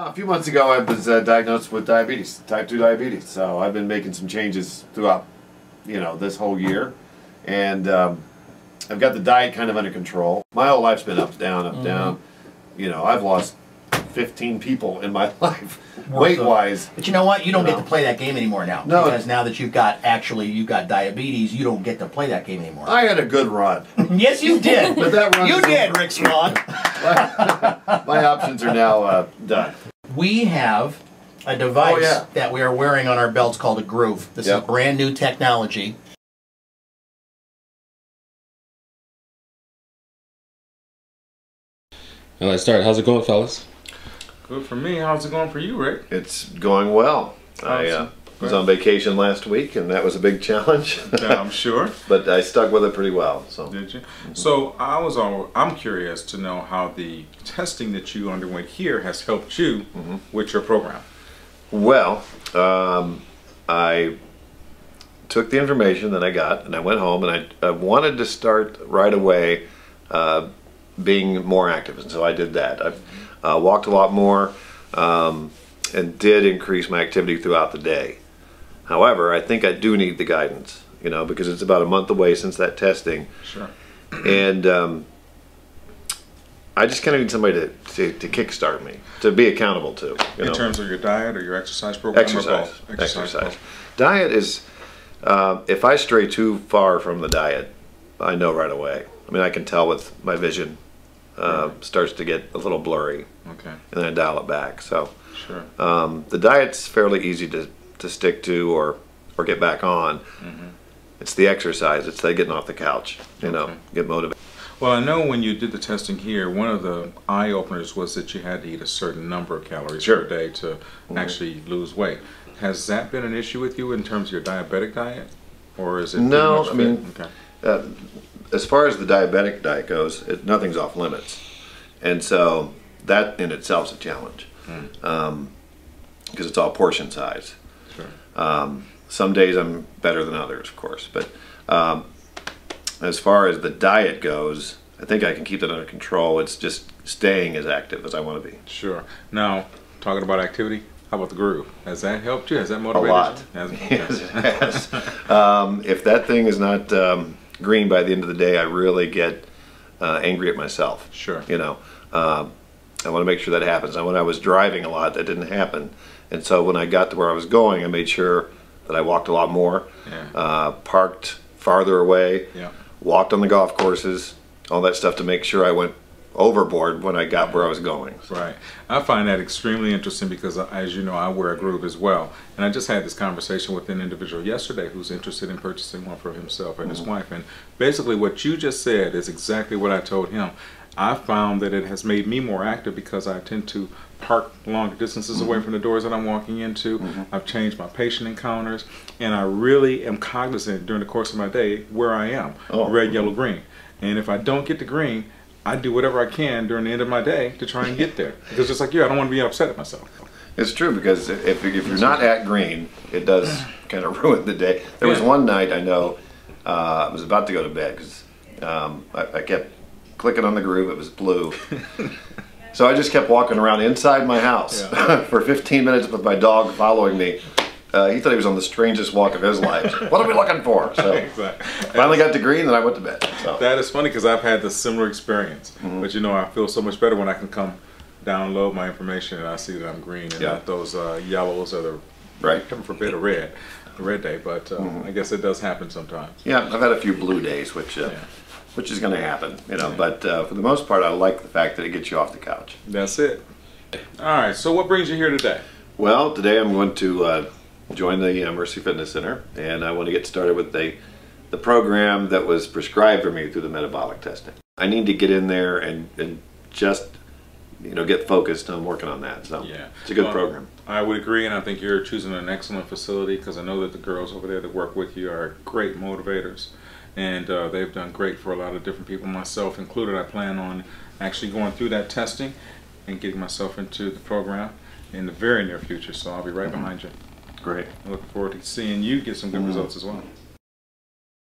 A few months ago, I was diagnosed with diabetes, type 2 diabetes. So I've been making some changes throughout, this whole year, and I've got the diet kind of under control. My whole life's been up, down. I've lost 15 people in my life, weight-wise. But you know what? You don't get to play that game anymore now. No. Because now that you've got diabetes, you don't get to play that game anymore. I had a good run. Yes, you did. But that run you did, Ric Swann. My options are now done. We have a device that we are wearing on our belts called a Gruve. This is brand new technology. And let's start. How's it going, fellas? Good for me. How's it going for you, Rick? It's going well. I was on vacation last week, and that was a big challenge. Yeah, I'm sure. But I stuck with it pretty well. So. Did you? So I'm curious to know how the testing that you underwent here has helped you with your program. Well, I took the information that I got, and I went home, and I wanted to start right away being more active, and so I did that. I walked a lot more and did increase my activity throughout the day. However, I think I do need the guidance, because it's about a month away since that testing. Sure. And I just kind of need somebody to kickstart me, to be accountable to. In terms of your diet or your exercise program? Exercise. Diet is, if I stray too far from the diet, I know right away. I mean, I can tell with my vision starts to get a little blurry. Okay. And then I dial it back. So sure. The diet's fairly easy to stick to or get back on. It's the exercise. It's the getting off the couch, get motivated. Well, I know when you did the testing here, one of the eye openers was that you had to eat a certain number of calories per day to actually lose weight. Has that been an issue with you in terms of your diabetic diet, or is it? No, I mean, as far as the diabetic diet goes, nothing's off limits, and so that in itself is a challenge because it's all portion size. Sure. Some days I'm better than others, of course, but as far as the diet goes, I think I can keep that under control. It's just staying as active as I want to be. Sure. Now, talking about activity, how about the Gruve? Has that helped you? Has that motivated you? A lot. Yes, it has. If that thing is not green by the end of the day, I really get angry at myself. Sure. I want to make sure that happens. And when I was driving a lot, that didn't happen. And so when I got to where I was going, I made sure that I walked a lot more, parked farther away, walked on the golf courses, all that stuff to make sure I went overboard when I got where I was going. So. Right. I find that extremely interesting because, as you know, I wear a Gruve as well. And I just had this conversation with an individual yesterday who's interested in purchasing one for himself and his wife. And basically what you just said is exactly what I told him. I found that it has made me more active because I tend to park longer distances away from the doors that I'm walking into. I've changed my patient encounters, and I really am cognizant during the course of my day where I am, red, yellow, green. And if I don't get the green, I do whatever I can during the end of my day to try and get there. Because just like you, I don't want to be upset at myself. It's true, because if you're not at green, it does kind of ruin the day. There was one night I know I was about to go to bed because I kept clicking on the Gruve. It was blue. So I just kept walking around inside my house for 15 minutes with my dog following me. He thought he was on the strangest walk of his life. What are we looking for? So finally got to green, and I went to bed. So. That is funny because I've had the similar experience. But I feel so much better when I can come download my information and I see that I'm green and not those yellows or the heaven forbid a red day. But I guess it does happen sometimes. Yeah, I've had a few blue days, which is going to happen, But for the most part, I like the fact that it gets you off the couch. That's it. All right. So what brings you here today? Well, today I'm going to join the Mercy Fitness Center, and I want to get started with the program that was prescribed for me through the metabolic testing. I need to get in there and just get focused on working on that. So it's a good program. I would agree, and I think you're choosing an excellent facility because I know that the girls over there that work with you are great motivators. And they've done great for a lot of different people, myself included. I plan on actually going through that testing and getting myself into the program in the very near future. So I'll be right behind you. Great. I look forward to seeing you get some good results as well.